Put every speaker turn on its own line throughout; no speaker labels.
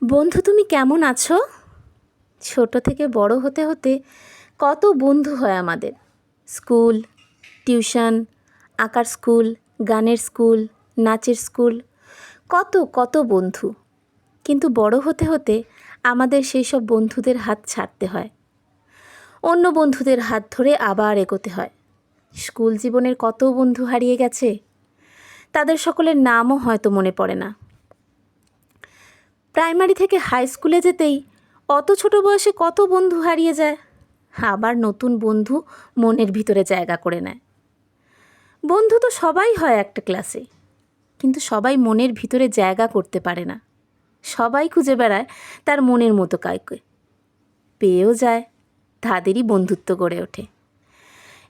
বন্ধু, তুমি কেমন আছো? ছোট থেকে বড় হতে হতে কত বন্ধু হয় আমাদের। স্কুল, টিউশন, আঁকার স্কুল, গানের স্কুল, নাচের স্কুল, কত কত বন্ধু। কিন্তু বড় হতে হতে আমাদের সেই সব বন্ধুদের হাত ছাড়তে হয়, অন্য বন্ধুদের হাত ধরে আবার এগোতে হয়। স্কুল জীবনের কত বন্ধু হারিয়ে গেছে, তাদের সকলের নামও হয়তো মনে পড়ে না। প্রাইমারি থেকে হাই স্কুলে যেতেই অত ছোট বয়সে কত বন্ধু হারিয়ে যায়, আবার নতুন বন্ধু মনের ভিতরে জায়গা করে নেয়। বন্ধু তো সবাই হয় একটা ক্লাসে, কিন্তু সবাই মনের ভিতরে জায়গা করতে পারে না। সবাই খুঁজে বেড়ায় তার মনের মতো কাউকে, পেয়েও যায়, তাদেরই বন্ধুত্ব গড়ে ওঠে।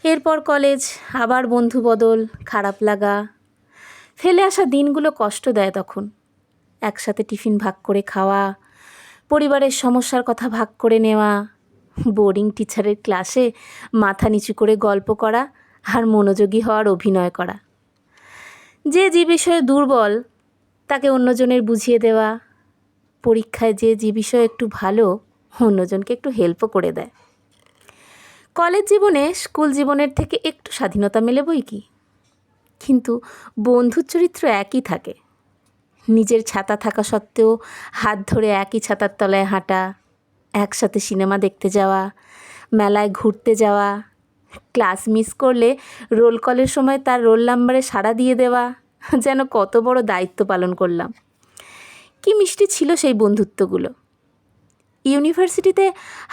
এরপর কলেজ, আবার বন্ধু বদল, খারাপ লাগা, ফেলে আসা দিনগুলো কষ্ট দেয়। তখন একসাথে টিফিন ভাগ করে খাওয়া, পরিবারের সমস্যার কথা ভাগ করে নেওয়া, বোরিং টিচারের ক্লাসে মাথা নিচু করে গল্প করা আর মনোযোগী হওয়ার অভিনয় করা, যে বিষয়ে দুর্বল তাকে অন্যজনের বুঝিয়ে দেওয়া, পরীক্ষায় যে বিষয়ে একটু ভালো অন্যজনকে একটু হেল্পও করে দেয়। কলেজ জীবনে স্কুল জীবনের থেকে একটু স্বাধীনতা মেলে বই কি, কিন্তু বন্ধুর চরিত্র একই থাকে। নিজের ছাতা থাকা সত্ত্বেও হাত ধরে একই ছাতার তলায় হাঁটা, একসাথে সিনেমা দেখতে যাওয়া, মেলায় ঘুরতে যাওয়া, ক্লাস মিস করলে রোল কলের সময় তার রোল নাম্বারে সাড়া দিয়ে দেওয়া, যেন কত বড় দায়িত্ব পালন করলাম। কি মিষ্টি ছিল সেই বন্ধুত্বগুলো। ইউনিভার্সিটিতে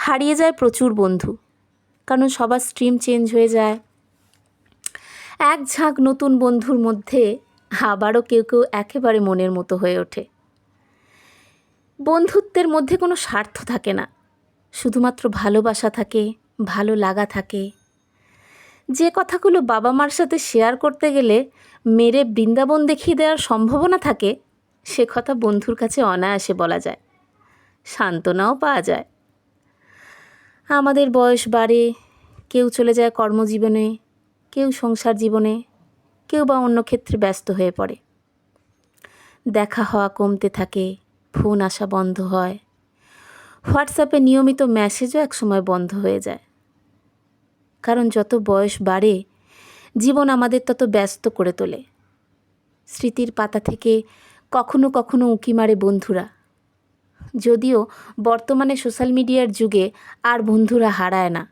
হারিয়ে যায় প্রচুর বন্ধু, কারণ সবার স্ট্রিম চেঞ্জ হয়ে যায়। এক ঝাঁক নতুন বন্ধুর মধ্যে আবারও কেউ কেউ একেবারে মনের মতো হয়ে ওঠে। বন্ধুত্বের মধ্যে কোনো স্বার্থ থাকে না, শুধুমাত্র ভালোবাসা থাকে, ভালো লাগা থাকে। যে কথাগুলো বাবা মার সাথে শেয়ার করতে গেলে মেরে বৃন্দাবন দেখিয়ে দেওয়ার সম্ভাবনা থাকে, সে কথা বন্ধুর কাছে অনায়াসে বলা যায়, সান্ত্বনাও পাওয়া যায়। আমাদের বয়স বাড়ে, কেউ চলে যায় কর্মজীবনে, কেউ সংসার জীবনে, কেউ বা অন্য ক্ষেত্রে ব্যস্ত হয়ে পড়ে। দেখা হওয়া কমতে থাকে, ফোন আসা বন্ধ হয়, হোয়াটসঅ্যাপে নিয়মিত মেসেজও একসময় বন্ধ হয়ে যায়। কারণ যত বয়স বাড়ে জীবন আমাদের তত ব্যস্ত করে তোলে। স্মৃতির পাতা থেকে কখনো কখনো উঁকি মারে বন্ধুরা। যদিও বর্তমানে সোশ্যাল মিডিয়ার যুগে আর বন্ধুরা হারায় না,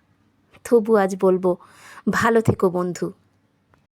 তবু আজ বলবো, ভালো থেকো বন্ধু।